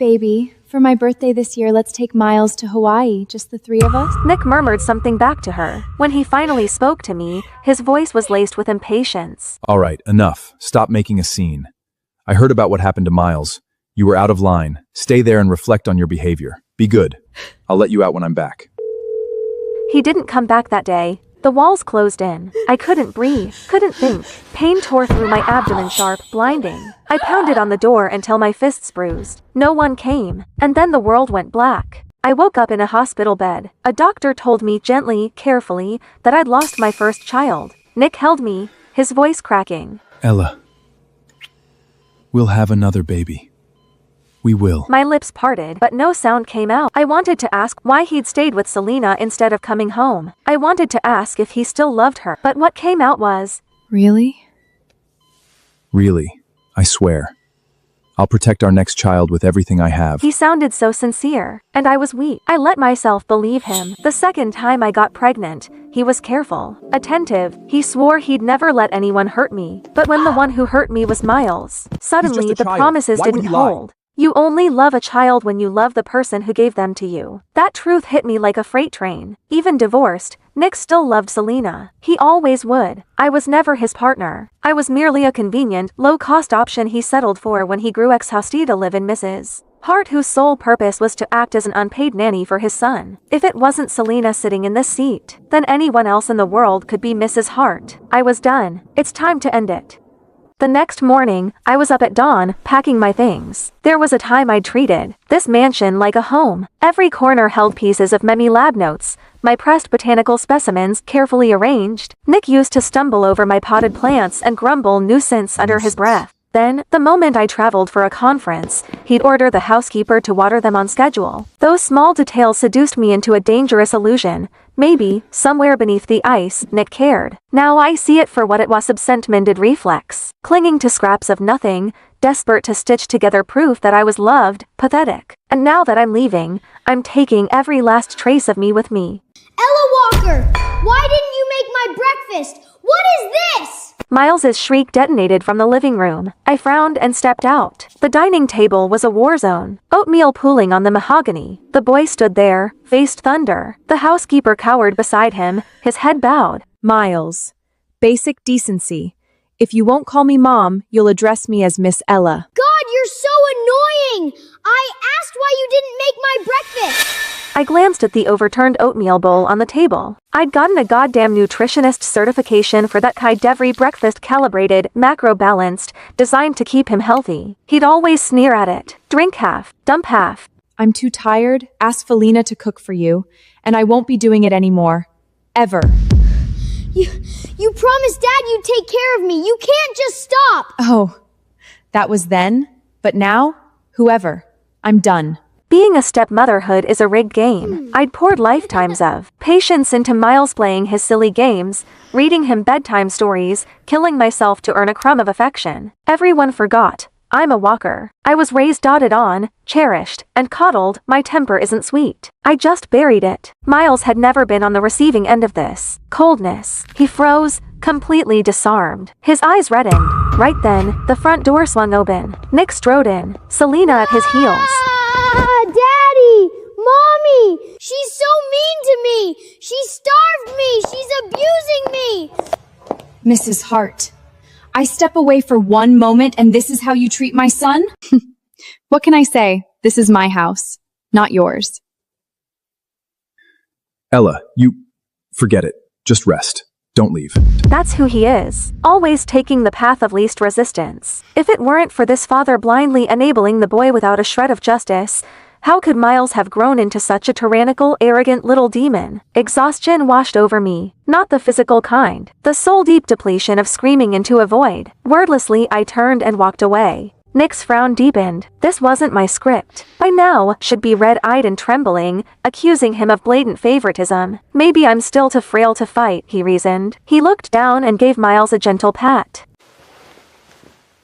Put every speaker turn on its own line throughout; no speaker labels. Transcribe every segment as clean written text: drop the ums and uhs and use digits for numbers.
Baby, for my birthday this year, let's take Miles to Hawaii, just the three of us.
Nick murmured something back to her. When he finally spoke to me, his voice was laced with impatience.
All right, enough. Stop making a scene. I heard about what happened to Miles. You were out of line. Stay there and reflect on your behavior. Be good. I'll let you out when I'm back.
He didn't come back that day. The walls closed in. I couldn't breathe, couldn't think. Pain tore through my abdomen sharp, blinding. I pounded on the door until my fists bruised. No one came. And then the world went black. I woke up in a hospital bed. A doctor told me gently, carefully, that I'd lost my first child. Nick held me, his voice cracking.
Ella, we'll have another baby. We will.
My lips parted, but no sound came out. I wanted to ask why he'd stayed with Selena instead of coming home. I wanted to ask if he still loved her, but what came out was,
Really?
Really, I swear. I'll protect our next child with everything I have.
He sounded so sincere, and I was weak. I let myself believe him. The second time I got pregnant, he was careful, attentive. He swore he'd never let anyone hurt me. But when the one who hurt me was Miles, suddenly the promises didn't hold. You only love a child when you love the person who gave them to you. That truth hit me like a freight train. Even divorced, Nick still loved Selena. He always would. I was never his partner. I was merely a convenient, low-cost option he settled for when he grew ex-hostie to live in Mrs. Hart, whose sole purpose was to act as an unpaid nanny for his son. If it wasn't Selena sitting in this seat, then anyone else in the world could be Mrs. Hart. I was done. It's time to end it. The next morning, I was up at dawn, packing my things. There was a time I'd treated this mansion like a home. Every corner held pieces of Memi lab notes, my pressed botanical specimens carefully arranged. Nick used to stumble over my potted plants and grumble nuisance under his breath. Then, the moment I traveled for a conference, he'd order the housekeeper to water them on schedule. Those small details seduced me into a dangerous illusion. Maybe, somewhere beneath the ice, Nick cared. Now I see it for what it was, absent-minded reflex. Clinging to scraps of nothing, desperate to stitch together proof that I was loved, pathetic. And now that I'm leaving, I'm taking every last trace of me with me.
Ella Walker, why didn't you make my breakfast? What is this?
Miles's shriek detonated from the living room. I frowned and stepped out. The dining table was a war zone. Oatmeal pooling on the mahogany. The boy stood there, faced thunder. The housekeeper cowered beside him, his head bowed.
Miles. Basic decency. If you won't call me Mom, you'll address me as Miss Ella.
God, you're so annoying! I asked why you didn't make my breakfast!
I glanced at the overturned oatmeal bowl on the table. I'd gotten a goddamn nutritionist certification for that kind every breakfast, calibrated, macro-balanced, designed to keep him healthy. He'd always sneer at it. Drink half, dump half.
I'm too tired. Ask Felina to cook for you, and I won't be doing it anymore. Ever.
You promised Dad you'd take care of me. You can't just stop.
Oh, that was then, but now, whoever. I'm done.
Being a stepmotherhood is a rigged game. I'd poured lifetimes of patience into Miles playing his silly games, reading him bedtime stories, killing myself to earn a crumb of affection. Everyone forgot. I'm a Walker. I was raised, doted on, cherished, and coddled. My temper isn't sweet. I just buried it. Miles had never been on the receiving end of this coldness. He froze, completely disarmed. His eyes reddened. Right then, the front door swung open. Nick strode in, Selena at his heels.
Daddy! Mommy! She's so mean to me! She starved me! She's abusing me!
Mrs. Hart, I step away for one moment and this is how you treat my son? What can I say? This is my house, not yours.
Ella, forget it. Just rest. Don't leave.
That's who he is. Always taking the path of least resistance. If it weren't for this father blindly enabling the boy without a shred of justice, how could Miles have grown into such a tyrannical, arrogant little demon? Exhaustion washed over me. Not the physical kind. The soul-deep depletion of screaming into a void. Wordlessly, I turned and walked away. Nick's frown deepened. This wasn't my script. By now, should be red-eyed and trembling, accusing him of blatant favoritism. Maybe I'm still too frail to fight, he reasoned. He looked down and gave Miles a gentle pat.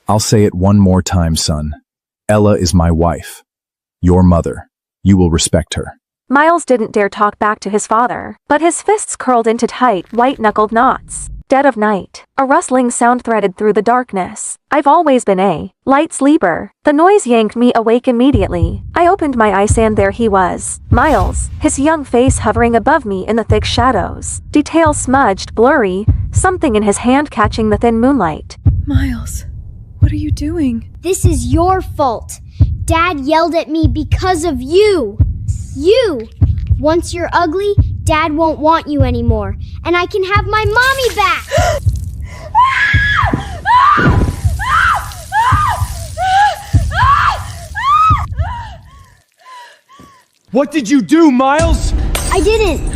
I'll say it one more time, son. Ella is my wife. Your mother. You will respect her.
Miles didn't dare talk back to his father, but his fists curled into tight, white-knuckled knots. Dead of night. A rustling sound threaded through the darkness. I've always been a light sleeper. The noise yanked me awake immediately. I opened my eyes and there he was. Miles, his young face hovering above me in the thick shadows. Details smudged, blurry, something in his hand catching the thin moonlight.
Miles, what are you doing?
This is your fault. Dad yelled at me because of you. You! Once you're ugly, Dad won't want you anymore, and I can have my mommy back!
What did you do, Miles?
I didn't.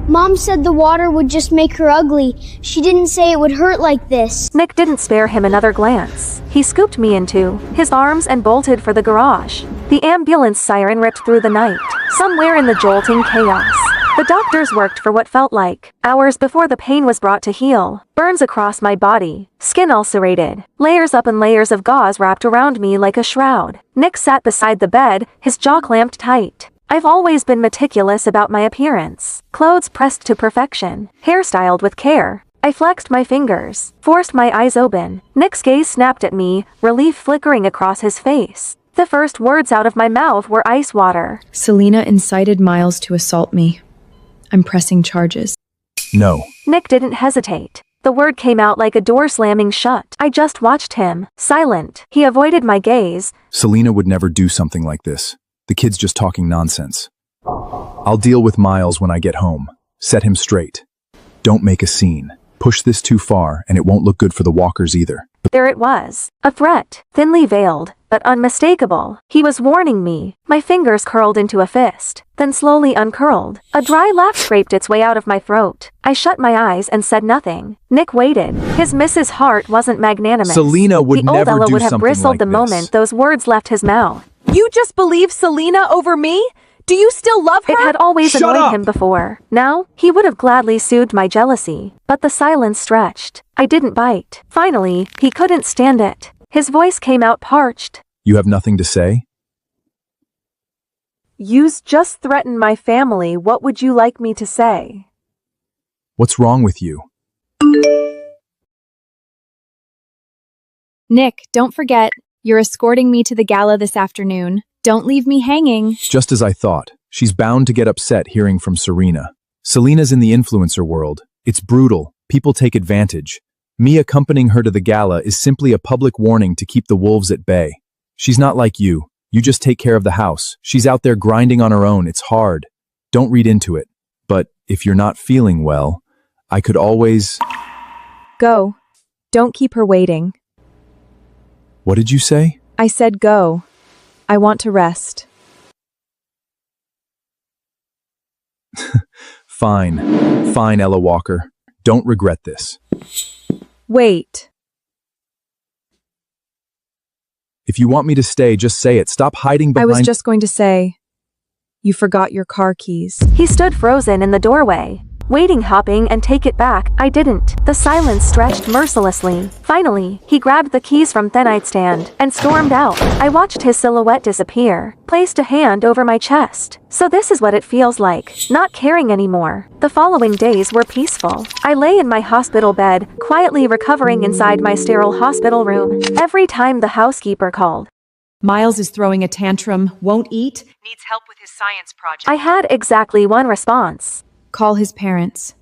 Mom said the water would just make her ugly. She didn't say it would hurt like this.
Nick didn't spare him another glance. He scooped me into his arms and bolted for the garage. The ambulance siren ripped through the night. Somewhere in the jolting chaos, the doctors worked for what felt like hours before the pain was brought to heal. Burns across my body, skin ulcerated, layers up and layers of gauze wrapped around me like a shroud. Nick sat beside the bed, his jaw clamped tight. I've always been meticulous about my appearance. Clothes pressed to perfection, hairstyled with care. I flexed my fingers, forced my eyes open. Nick's gaze snapped at me, relief flickering across his face. The first words out of my mouth were ice water.
Selena incited Miles to assault me. I'm pressing charges.
No.
Nick didn't hesitate. The word came out like a door slamming shut. I just watched him, silent. He avoided my gaze.
Selena would never do something like this. The kid's just talking nonsense. I'll deal with Miles when I get home. Set him straight. Don't make a scene. Push this too far, and it won't look good for the walkers either.
There it was. A threat, thinly veiled, but unmistakable. He was warning me. My fingers curled into a fist, then slowly uncurled. A dry laugh scraped its way out of my throat. I shut my eyes and said nothing. Nick waited. His Mrs. Hart wasn't magnanimous.
Selena would
the old
never
Ella
do
would have
something
bristled
like
the
this.
moment those words left his mouth.
You just believe Selena over me? Do you still love her?
It had always
Shut
annoyed
up!
him before. Now, he would have gladly soothed my jealousy. But the silence stretched. I didn't bite. Finally, he couldn't stand it. His voice came out parched.
You have nothing to say?
You's just threatened my family. What would you like me to say?
What's wrong with you?
Nick, don't forget, you're escorting me to the gala this afternoon. Don't leave me hanging.
Just as I thought. She's bound to get upset hearing from Serena. Selena's in the influencer world. It's brutal. People take advantage. Me accompanying her to the gala is simply a public warning to keep the wolves at bay. She's not like you. You just take care of the house. She's out there grinding on her own. It's hard. Don't read into it. But if you're not feeling well, I could always...
Go. Don't keep her waiting.
What did you say?
I said go. I want to rest.
Fine. Fine, Ella Walker. Don't regret this.
Wait.
If you want me to stay, just say it. Stop hiding
I
behind...
was just going to say, you forgot your car keys.
He stood frozen in the doorway, waiting, hopping, and take it back. I didn't. The silence stretched mercilessly. Finally, he grabbed the keys from the nightstand and stormed out. I watched his silhouette disappear, placed a hand over my chest. So this is what it feels like, not caring anymore. The following days were peaceful. I lay in my hospital bed, quietly recovering inside my sterile hospital room. Every time the housekeeper called,
Miles is throwing a tantrum, won't eat, needs help with his science project.
I had exactly one response.
Call his parents.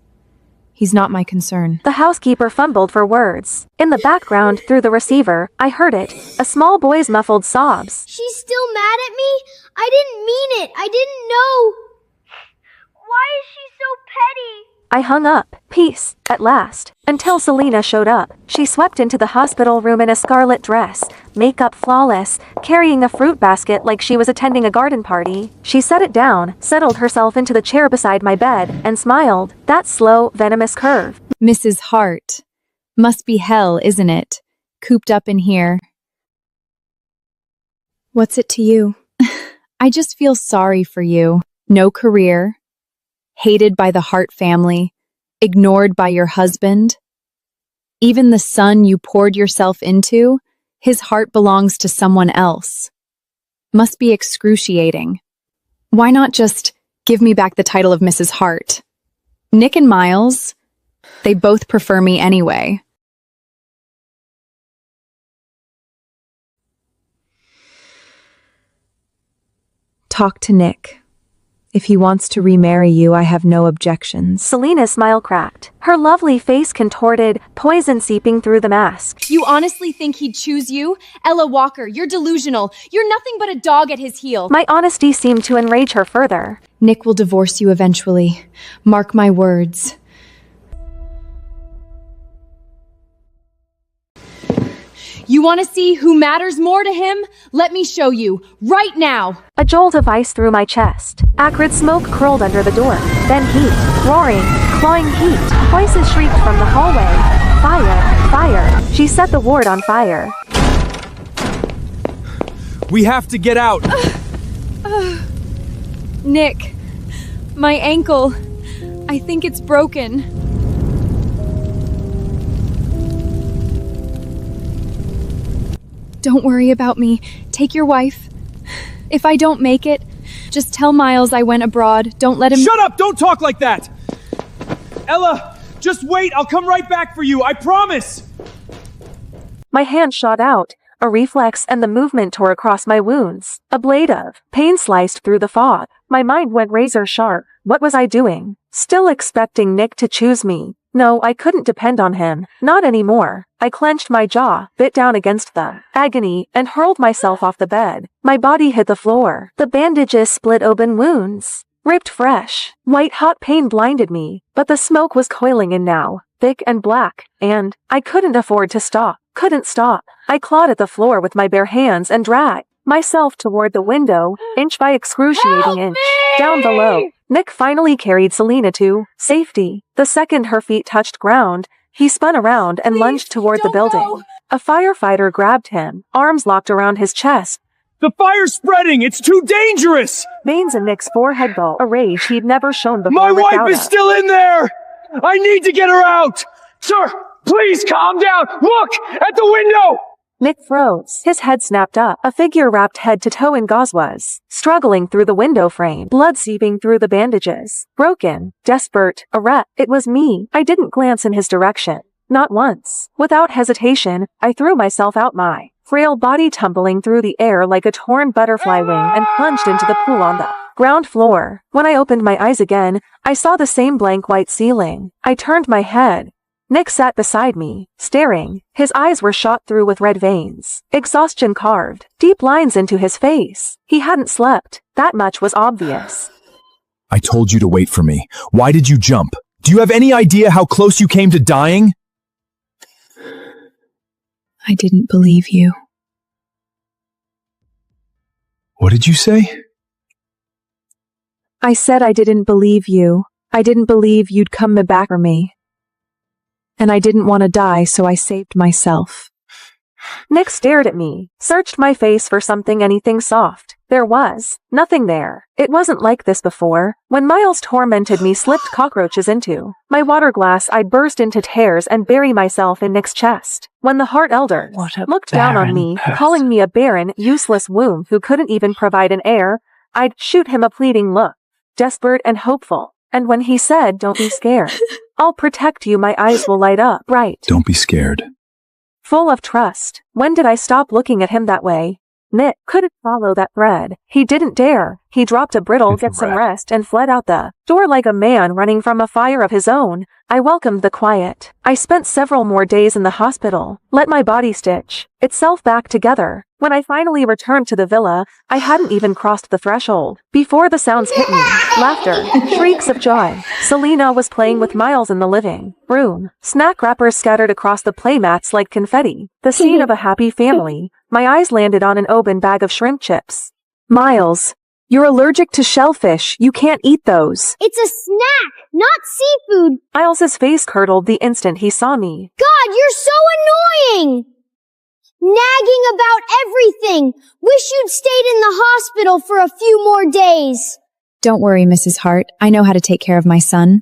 He's not my concern.
The housekeeper fumbled for words. In the background, through the receiver, I heard it, a small boy's muffled sobs.
She's still mad at me? I didn't mean it. I didn't know. Why is she so petty?
I hung up. Peace, at last. Until Selena showed up. She swept into the hospital room in a scarlet dress, makeup flawless, carrying a fruit basket like she was attending a garden party. She set it down, settled herself into the chair beside my bed, and smiled. That slow, venomous curve.
Mrs. Hart. Must be hell, isn't it? Cooped up in here. What's it to you? I just feel sorry for you. No career. Hated by the Hart family. Ignored by your husband. Even the son you poured yourself into, his heart belongs to someone else. Must be excruciating. Why not just give me back the title of Mrs. Hart? Nick and Miles? They both prefer me anyway.
Talk to Nick. If he wants to remarry you, I have no objections.
Selena's smile cracked. Her lovely face contorted, poison seeping through the mask.
You honestly think he'd choose you? Ella Walker, you're delusional. You're nothing but a dog at his heel.
My honesty seemed to enrage her further.
Nick will divorce you eventually. Mark my words. You want to see who matters more to him? Let me show you, right now.
A jolt of ice through my chest. Acrid smoke curled under the door. Then heat. Roaring, clawing heat. Voices shrieked from the hallway. Fire, fire. She set the ward on fire.
We have to get out!
Nick, my ankle. I think it's broken. Don't worry about me. Take your wife. If I don't make it, just tell Miles I went abroad. Don't let him—
Shut up! Don't talk like that! Ella, just wait! I'll come right back for you, I promise!
My hand shot out. A reflex and the movement tore across my wounds. A blade of pain sliced through the fog. My mind went razor sharp. What was I doing? Still expecting Nick to choose me. No, I couldn't depend on him. Not anymore. I clenched my jaw, bit down against the agony, and hurled myself off the bed. My body hit the floor. The bandages split open wounds. Ripped fresh. White hot pain blinded me, but the smoke was coiling in now, thick and black, and I couldn't afford to stop. Couldn't stop. I clawed at the floor with my bare hands and dragged myself toward the window, inch by excruciating inch. Down below, Nick finally carried Selena to safety. The second her feet touched ground, he spun around and lunged toward the building.
go.
A firefighter grabbed him, arms locked around his chest.
The fire's spreading! It's too dangerous!
Veins in Nick's forehead bulged, a rage he'd never shown before.
My
licked
wife
out
is
of.
still in there! I need to get her out! Sir, please calm down! Look! At the window!
Nick froze. His head snapped up. A figure wrapped head to toe in gauze was struggling through the window frame, blood seeping through the bandages. Broken, desperate, a wreck. It was me. I didn't glance in his direction. Not once. Without hesitation, I threw myself out, my frail body tumbling through the air like a torn butterfly wing, and plunged into the pool on the ground floor. When I opened my eyes again, I saw the same blank white ceiling. I turned my head. Nick sat beside me, staring. His eyes were shot through with red veins. Exhaustion carved deep lines into his face. He hadn't slept. That much was obvious.
I told you to wait for me. Why did you jump? Do you have any idea how close you came to dying?
I didn't believe you.
What did you say?
I said I didn't believe you. I didn't believe you'd come back for me. And I didn't want to die, so I saved myself.
Nick stared at me, searched my face for something, anything soft. There was nothing there. It wasn't like this before. When Miles tormented me, slipped cockroaches into my water glass, I'd burst into tears and bury myself in Nick's chest. When the Heart Elder looked down on me, calling me a barren, useless womb who couldn't even provide an heir, I'd shoot him a pleading look, desperate and hopeful. And when he said, "Don't be scared. I'll protect you," my eyes will light up bright.
Don't be scared.
Full of trust. When did I stop looking at him that way? Nick couldn't follow that thread. He didn't dare. He dropped a brittle, "Get some rest," and fled out the door like a man running from a fire of his own. I welcomed the quiet. I spent several more days in the hospital, let my body stitch itself back together. When I finally returned to the villa, I hadn't even crossed the threshold before the sounds hit me. Laughter, shrieks of joy. Selena was playing with Miles in the living room. Snack wrappers scattered across the playmats like confetti. The scene of a happy family. My eyes landed on an open bag of shrimp chips.
Miles, you're allergic to shellfish. You can't eat those.
It's a snack, not seafood.
Miles's face curdled the instant he saw me.
God, you're so annoying! Nagging about everything. Wish you'd stayed in the hospital for a few more days.
Don't worry, Mrs. Hart. I know how to take care of my son.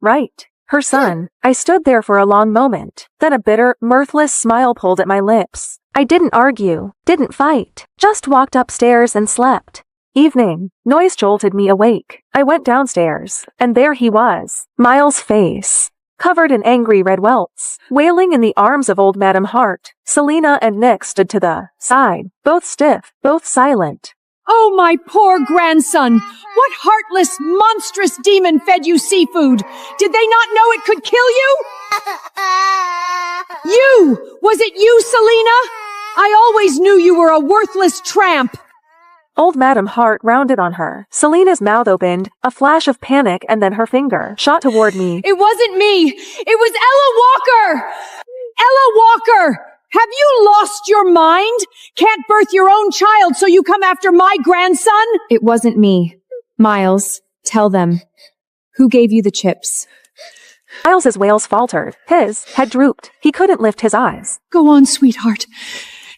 Right. Her son. I stood there for a long moment. Then a bitter, mirthless smile pulled at my lips. I didn't argue, didn't fight, just walked upstairs and slept. Evening. Noise jolted me awake. I went downstairs, and there he was. Miles' face. covered in angry red welts. Wailing in the arms of old Madam Hart, Selena and Nick stood to the side, both stiff, both silent.
Oh, my poor grandson! What heartless, monstrous demon fed you seafood? Did they not know it could kill you? You! Was it you, Selena? I always knew you were a worthless tramp!
Old Madam Hart rounded on her. Selena's mouth opened, a flash of panic, and then her finger shot toward me.
It wasn't me! It was Ella Walker! Ella Walker! Have you lost your mind? Can't birth your own child, so you come after my grandson?
It wasn't me. Miles, tell them. Who gave you the chips?
Miles's wails faltered. His head drooped. He couldn't lift his eyes.
Go on, sweetheart.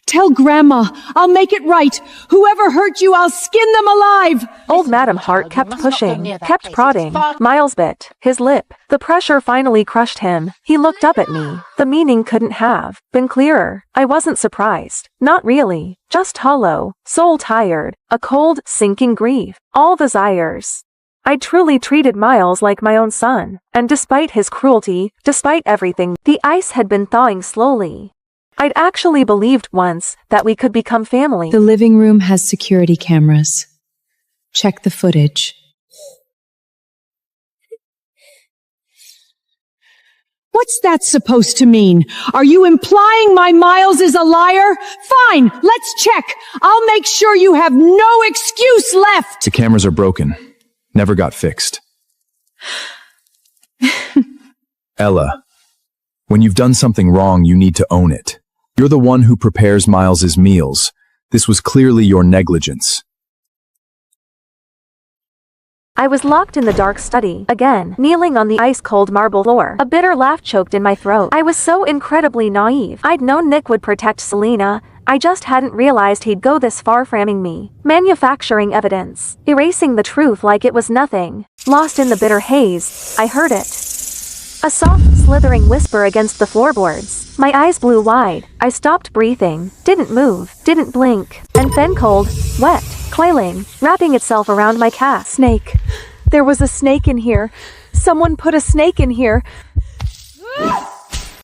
Tell Grandma. I'll make it right. Whoever hurt you, I'll skin them alive.
Old Madam Hart kept pushing, kept prodding. Miles bit his lip. The pressure finally crushed him. He looked up at me. The meaning couldn't have been clearer. I wasn't surprised. Not really. Just hollow, soul tired, a cold, sinking grief. All desires. I truly treated Miles like my own son. And despite his cruelty, despite everything, the ice had been thawing slowly. I'd actually believed once that we could become family.
The living room has security cameras. Check the footage.
What's that supposed to mean? Are you implying my Miles is a liar? Fine, let's check. I'll make sure you have no excuse left.
The cameras are broken. Never got fixed. Ella, when you've done something wrong, you need to own it. You're the one who prepares Miles's meals. This was clearly your negligence.
I was locked in the dark study, again, kneeling on the ice-cold marble floor. A bitter laugh choked in my throat. I was so incredibly naive. I'd known Nick would protect Selena. I just hadn't realized he'd go this far framing me. Manufacturing evidence. Erasing the truth like it was nothing. Lost in the bitter haze, I heard it. A soft, slithering whisper against the floorboards. My eyes blew wide. I stopped breathing, didn't move, didn't blink. And then cold, wet, coiling, wrapping itself around my calf.
Snake. There was a snake in here. Someone put a snake in here.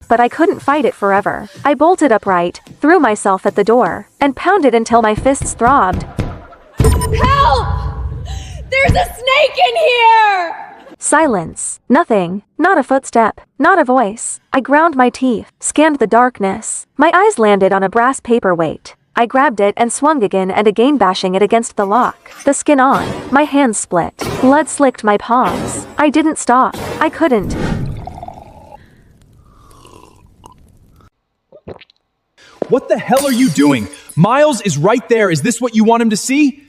But I couldn't fight it forever. I bolted upright, threw myself at the door, and pounded until my fists throbbed.
Help! There's a snake in here!
Silence. Nothing. Not a footstep. Not a voice. I ground my teeth, scanned the darkness. My eyes landed on a brass paperweight. I grabbed it and swung again and again, bashing it against the lock. The skin on. My hands split. Blood slicked my palms. I didn't stop. I couldn't.
What the hell are you doing? Miles is right there. Is this what you want him to see?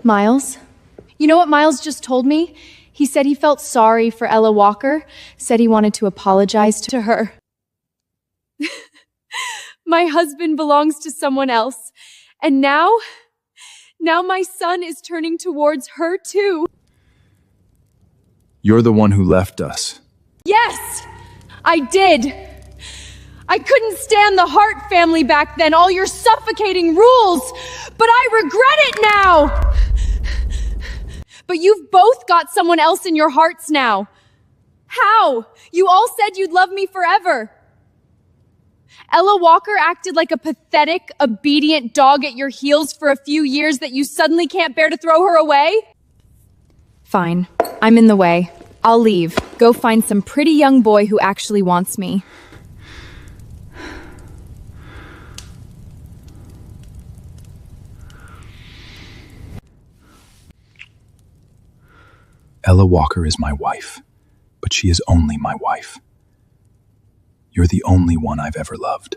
Miles? You know what Miles just told me? He said he felt sorry for Ella Walker, said he wanted to apologize to her. My husband belongs to someone else, and now my son is turning towards her too.
You're the one who left us.
Yes, I did. I couldn't stand the Hart family back then, all your suffocating rules, but I regret it now. But you've both got someone else in your hearts now. How? You all said you'd love me forever. Ella Walker acted like a pathetic, obedient dog at your heels for a few years that you suddenly can't bear to throw her away? Fine. I'm in the way. I'll leave. Go find some pretty young boy who actually wants me.
Ella Walker is my wife, but she is only my wife. You're the only one I've ever loved.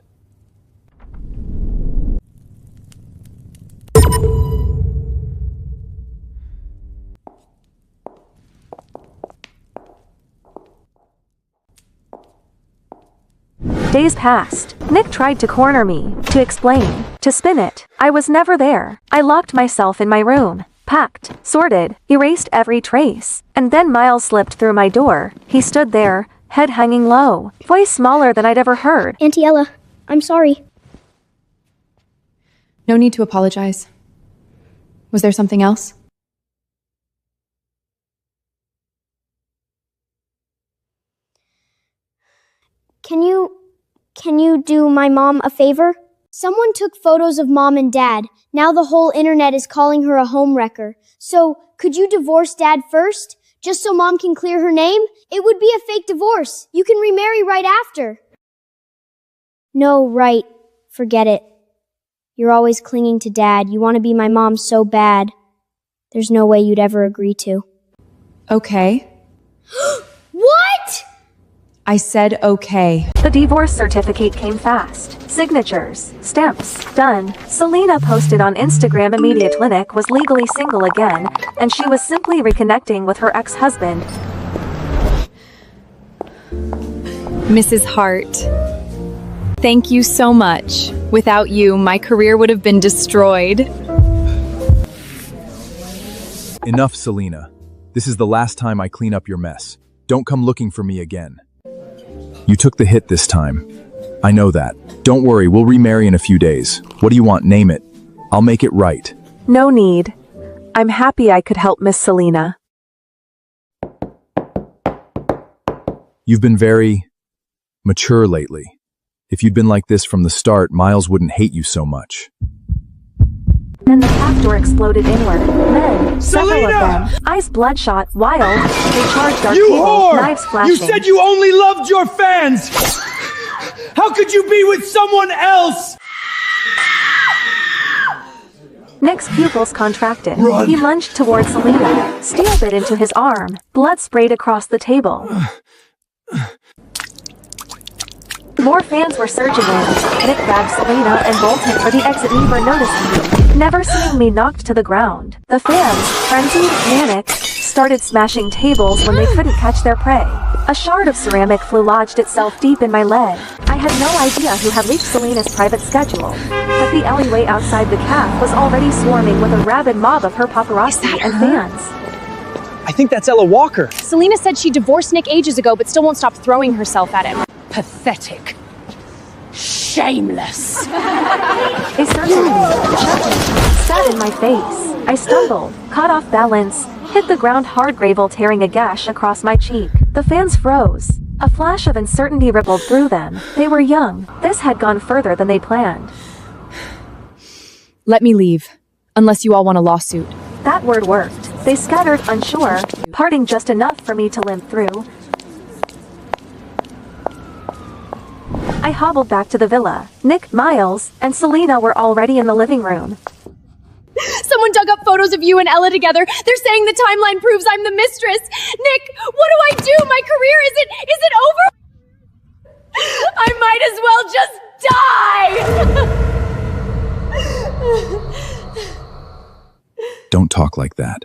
Days passed. Nick tried to corner me, to explain, to spin it. I was never there. I locked myself in my room, packed, sorted, erased every trace. And then Miles slipped through my door. He stood there, head hanging low, voice smaller than I'd ever heard.
Auntie Ella, I'm sorry.
No need to apologize. Was there something else?
do my mom a favor? Someone took photos of mom and dad. Now the whole internet is calling her a homewrecker. So, could you divorce dad first? Just so mom can clear her name? It would be a fake divorce. You can remarry right after. No, right. Forget it. You're always clinging to dad. You want to be my mom so bad. There's no way you'd ever agree to.
Okay.
What?
I said okay.
The divorce certificate came fast. Signatures, stamps, done. Selena posted on Instagram immediate Linux was legally single again, and she was simply reconnecting with her ex-husband.
Mrs. Hart, thank you so much. Without you, my career would have been destroyed.
Enough, Selena. This is the last time I clean up your mess. Don't come looking for me again. You took the hit this time. I know that. Don't worry, we'll remarry in a few days. What do you want? Name it. I'll make it right.
No need. I'm happy I could help Miss Selena.
You've been very mature lately. If you'd been like this from the start, Miles wouldn't hate you so much.
Then the half door exploded inward. Men, several of
Selena!
them, eyes bloodshot, wild, they charged our
You
table,
whore!
knives flashing.
You said you only loved your fans! How could you be with someone else?
Nick's pupils contracted.
Run.
He lunged towards Selena. Steel bit into his arm. Blood sprayed across the table. More fans were surging in. Nick grabbed Selena and bolted for the exit, never noticing me. Never seeing me knocked to the ground. The fans, frenzied, manic, started smashing tables when they couldn't catch their prey. A shard of ceramic flew lodged itself deep in my leg. I had no idea who had leaked Selena's private schedule, but the alleyway outside the cafe was already swarming with a rabid mob of her paparazzi and fans.
I think that's Ella Walker.
Selena said she divorced Nick ages ago, but still won't stop throwing herself at him.
Pathetic. Shameless.
They searched me, shoved me, spat in my face. I stumbled, caught off balance, hit the ground hard, gravel tearing a gash across my cheek. The fans froze. A flash of uncertainty rippled through them. They were young. This had gone further than they planned.
Let me leave, unless you all want a lawsuit.
That word worked. They scattered, unsure, parting just enough for me to limp through. I hobbled back to the villa. Nick, Miles, and Selena were already in the living room.
Someone dug up photos of you and Ella together. They're saying the timeline proves I'm the mistress. Nick, what do I do? My career is it over? I might as well just die.
Don't talk like that.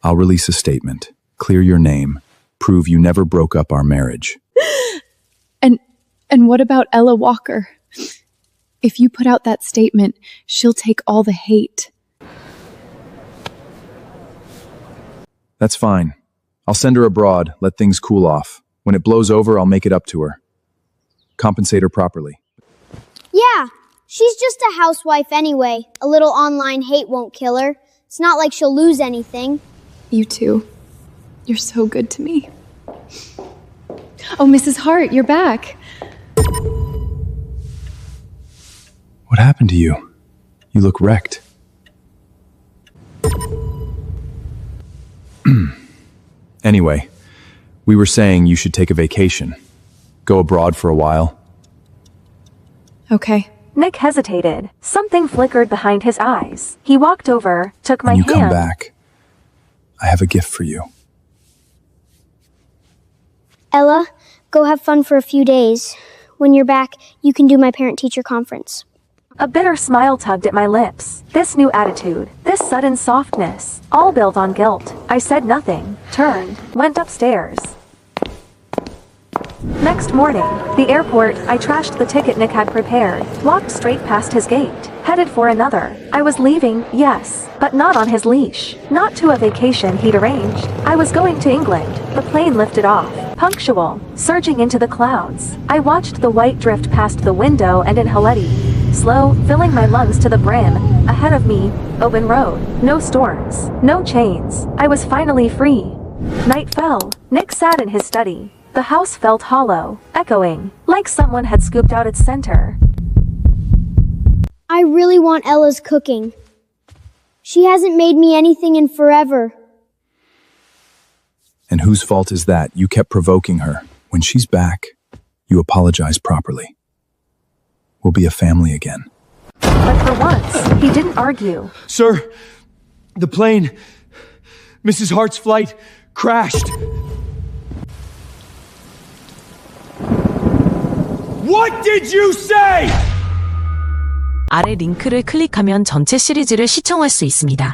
I'll release a statement, clear your name, prove you never broke up our marriage.
And what about Ella Walker? If you put out that statement, she'll take all the hate.
That's fine. I'll send her abroad, let things cool off. When it blows over, I'll make it up to her. Compensate her properly.
Yeah, she's just a housewife anyway. A little online hate won't kill her. It's not like she'll lose anything.
You too. You're so good to me. Oh, Mrs. Hart, you're back.
What happened to you? You look wrecked. Anyway, we were saying you should take a vacation. Go abroad for a while.
Okay.
Nick hesitated. Something flickered behind his eyes. He walked over, took my
When you
hand.
come back, I have a gift for you.
Ella, go have fun for a few days. When you're back, you can do my parent-teacher conference.
A bitter smile tugged at my lips. This new attitude, this sudden softness, all built on guilt. I said nothing, turned, went upstairs. Next morning, the airport, I trashed the ticket Nick had prepared, walked straight past his gate, headed for another. I was leaving, yes, but not on his leash, not to a vacation he'd arranged. I was going to England. The plane lifted off, punctual, surging into the clouds. I watched the white drift past the window and inhaled it. Slow, filling my lungs to the brim. Ahead of me, open road. No storms, no chains. I was finally free. Night fell. Nick sat in his study. The house felt hollow, echoing, like someone had scooped out its center.
I really want Ella's cooking. She hasn't made me anything in forever.
And whose fault is that? You kept provoking her. When she's back, you apologize properly. We'll be a family again.
But for once, he didn't argue.
Sir, the plane, Mrs. Hart's flight, crashed. What did you say?
아래 링크를 클릭하면 전체 시리즈를 시청할 수 있습니다.